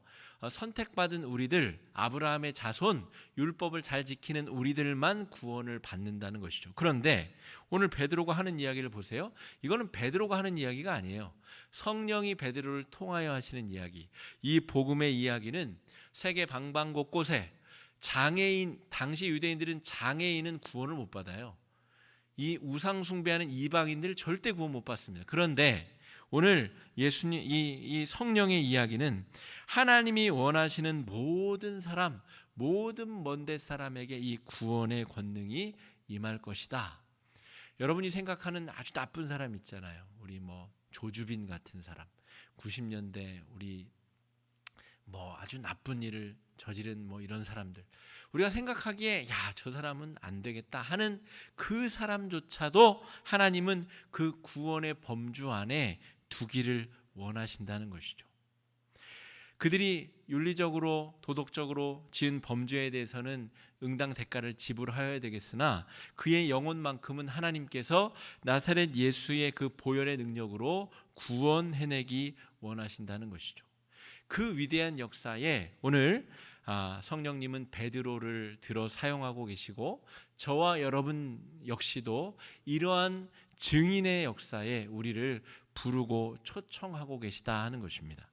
선택받은 우리들, 아브라함의 자손, 율법을 잘 지키는 우리들만 구원을 받는다는 것이죠. 그런데 오늘 베드로가 하는 이야기를 보세요. 이거는 베드로가 하는 이야기가 아니에요. 성령이 베드로를 통하여 하시는 이야기. 이 복음의 이야기는 세계 방방곳곳에 장애인, 당시 유대인들은 장애인은 구원을 못 받아요. 이 우상 숭배하는 이방인들 절대 구원 못 받습니다. 그런데 오늘 예수님 이 성령의 이야기는 하나님이 원하시는 모든 사람, 모든 먼데 사람에게 이 구원의 권능이 임할 것이다. 여러분이 생각하는 아주 나쁜 사람 있잖아요. 우리 조주빈 같은 사람, 90년대 우리 아주 나쁜 일을 저지른 이런 사람들, 우리가 생각하기에 저 사람은 안 되겠다 하는 그 사람조차도 하나님은 그 구원의 범주 안에 두기를 원하신다는 것이죠. 그들이 윤리적으로 도덕적으로 지은 범죄에 대해서는 응당 대가를 지불하여야 되겠으나 그의 영혼만큼은 하나님께서 나사렛 예수의 그 보혈의 능력으로 구원해내기 원하신다는 것이죠. 그 위대한 역사에 오늘 성령님은 베드로를 들어 사용하고 계시고 저와 여러분 역시도 이러한 증인의 역사에 우리를 부르고 초청하고 계시다 하는 것입니다.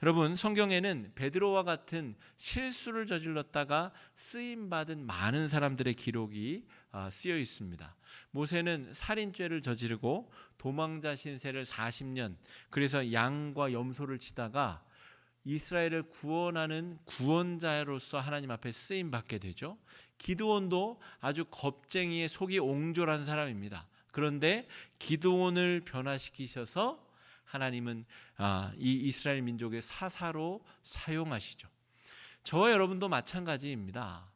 여러분, 성경에는 베드로와 같은 실수를 저질렀다가 쓰임받은 많은 사람들의 기록이 쓰여 있습니다. 모세는 살인죄를 저지르고 도망자 신세를 40년, 그래서 양과 염소를 치다가 이스라엘을 구원하는 구원자로서 하나님 앞에 쓰임받게 되죠. 기드온도 아주 겁쟁이의 속이 옹졸한 사람입니다. 그런데 기드온을 변화시키셔서 하나님은 이 이스라엘 민족의 사사로 사용하시죠. 저와 여러분도 마찬가지입니다.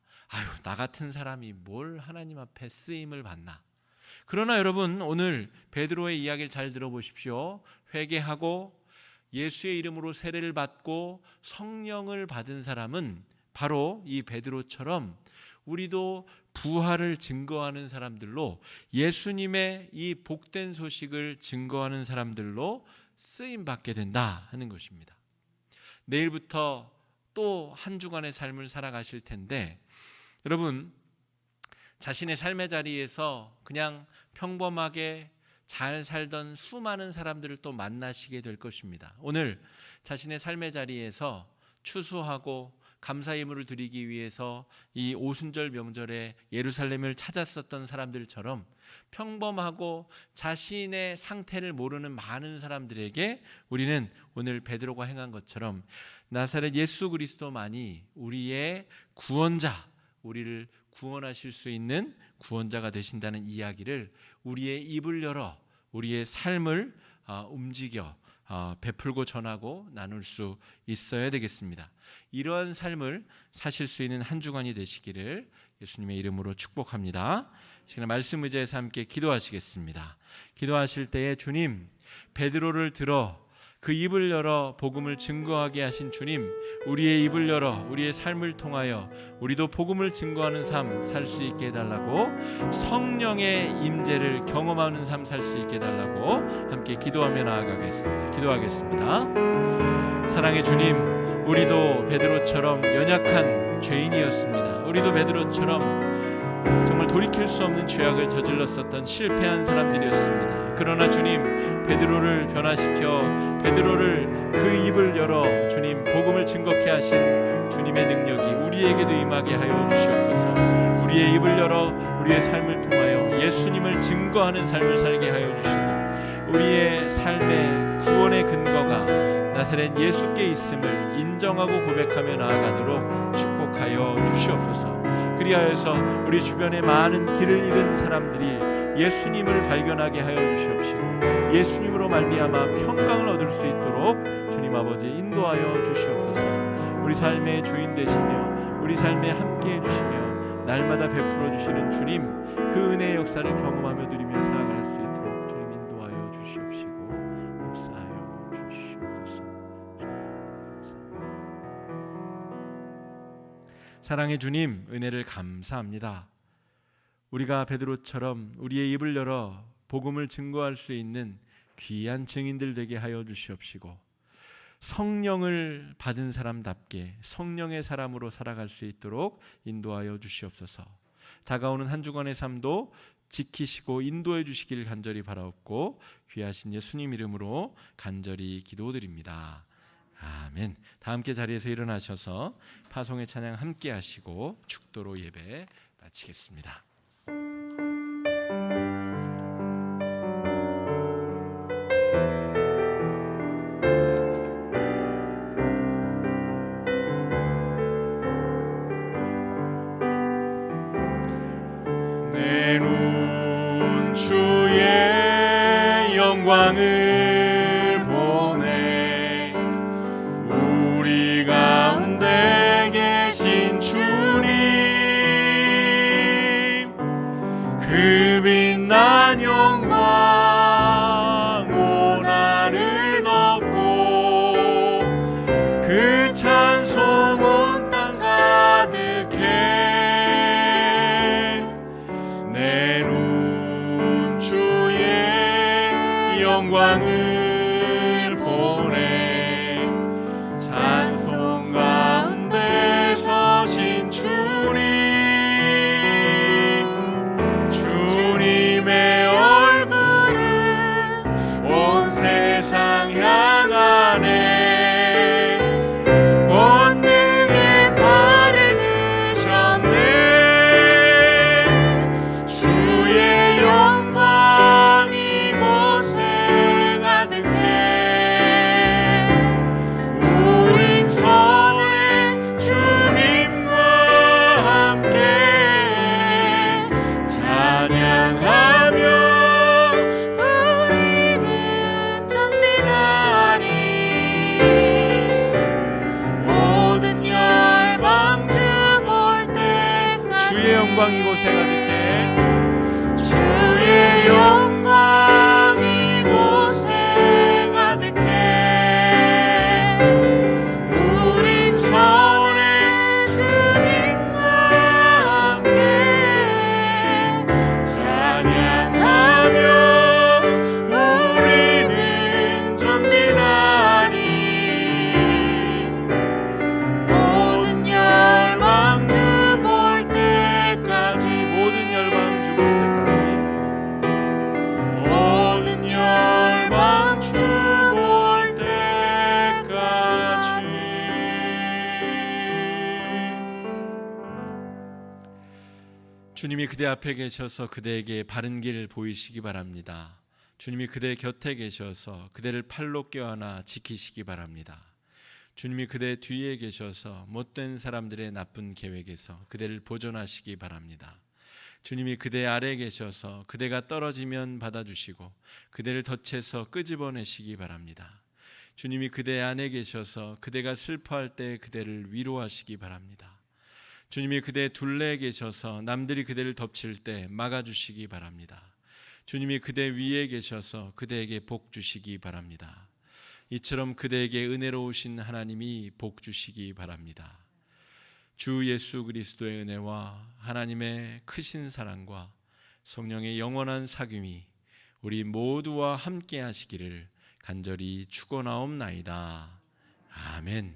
나 같은 사람이 뭘 하나님 앞에 쓰임을 받나. 그러나 여러분, 오늘 베드로의 이야기를 잘 들어보십시오. 회개하고 예수의 이름으로 세례를 받고 성령을 받은 사람은 바로 이 베드로처럼 우리도 부활을 증거하는 사람들로, 예수님의 이 복된 소식을 증거하는 사람들로 쓰임받게 된다 하는 것입니다. 내일부터 또 한 주간의 삶을 살아가실 텐데, 여러분, 자신의 삶의 자리에서 그냥 평범하게 잘 살던 수많은 사람들을 또 만나시게 될 것입니다. 오늘 자신의 삶의 자리에서 추수하고 감사 예물을 드리기 위해서 이 오순절 명절에 예루살렘을 찾았었던 사람들처럼 평범하고 자신의 상태를 모르는 많은 사람들에게 우리는 오늘 베드로가 행한 것처럼 나사렛 예수 그리스도만이 우리의 구원자, 우리를 구원하실 수 있는 구원자가 되신다는 이야기를 우리의 입을 열어 우리의 삶을 움직여 베풀고 전하고 나눌 수 있어야 되겠습니다. 이러한 삶을 사실 수 있는 한 주간이 되시기를 예수님의 이름으로 축복합니다. 시간 말씀 의지해서 함께 기도하시겠습니다. 기도하실 때에 주님, 베드로를 들어 그 입을 열어 복음을 증거하게 하신 주님, 우리의 입을 열어 우리의 삶을 통하여 우리도 복음을 증거하는 삶 살 수 있게 해달라고, 성령의 임재를 경험하는 삶 살 수 있게 해달라고 함께 기도하며 나아가겠습니다. 기도하겠습니다. 사랑의 주님, 우리도 베드로처럼 연약한 죄인이었습니다. 우리도 베드로처럼 정말 돌이킬 수 없는 죄악을 저질렀었던 실패한 사람들이었습니다. 그러나 주님, 베드로를 변화시켜 베드로를 그 입을 열어 주님 복음을 증거케 하신 주님의 능력이 우리에게도 임하게 하여 주시옵소서. 우리의 입을 열어 우리의 삶을 통하여 예수님을 증거하는 삶을 살게 하여 주시고, 우리의 삶의 구원의 근거가 나사렛 예수께 있음을 인정하고 고백하며 나아가도록 축복하여 주시옵소서. 그리하여서 우리 주변에 많은 길을 잃은 사람들이 예수님을 발견하게 하여 주시옵시고, 예수님으로 말미암아 평강을 얻을 수 있도록 주님 아버지 인도하여 주시옵소서. 우리 삶의 주인 되시며 우리 삶에 함께해 주시며 날마다 베풀어 주시는 주님, 그 은혜의 역사를 경험하며 누리며 살아갈 수 있도록 주님 인도하여 주시옵시고 역사하여 주시옵소서. 사랑의 주님, 은혜를 감사합니다. 우리가 베드로처럼 우리의 입을 열어 복음을 증거할 수 있는 귀한 증인들 되게 하여 주시옵시고, 성령을 받은 사람답게 성령의 사람으로 살아갈 수 있도록 인도하여 주시옵소서. 다가오는 한 주간의 삶도 지키시고 인도해 주시길 간절히 바라옵고 귀하신 예수님 이름으로 간절히 기도드립니다. 아멘. 다 함께 자리에서 일어나셔서 파송의 찬양 함께 하시고 축도로 예배 마치겠습니다. 내 눈 주의 영광을 보네. 우리 가운데 계신 주님, 그 빛난 영광 온 하늘 덮고, 그 찬송 온 땅 가득해. 영광을 보내. 찬송 가운데 서신 주님, 주님의 얼굴은 온 세상 향하네. 권능의 발을 드셨네. 주의 영광 이곳에 우린 손에 주님과 함께 찬양하며 우리는 전진하리. 모든 열방 주 볼 때까지 주의 영광 이곳에 가득해. 주의 영광 이곳에 가득해. 우린 손에 주님과 함께 찬양하며 우리는 전진하리. 모든 열방 주 볼 때까지, 모든 열방 주 볼 때까지, 모든 열방 주 볼 때까지. 주님이 그대 앞에 계셔서 그대에게 바른 길 보이시기 바랍니다. 주님이 그대 곁에 계셔서 그대를 팔로 껴안아 지키시기 바랍니다. 주님이 그대 뒤에 계셔서 못된 사람들의 나쁜 계획에서 그대를 보존하시기 바랍니다. 주님이 그대 아래 계셔서 그대가 떨어지면 받아주시고 그대를 덫에서 끄집어내시기 바랍니다. 주님이 그대 안에 계셔서 그대가 슬퍼할 때 그대를 위로하시기 바랍니다. 주님이 그대 둘레에 계셔서 남들이 그대를 덮칠 때 막아주시기 바랍니다. 주님이 그대 위에 계셔서 그대에게 복 주시기 바랍니다. 이처럼 그대에게 은혜로우신 하나님이 복 주시기 바랍니다. 주 예수 그리스도의 은혜와 하나님의 크신 사랑과 성령의 영원한 사귐이 우리 모두와 함께 하시기를 간절히 축원하옵나이다. 아멘.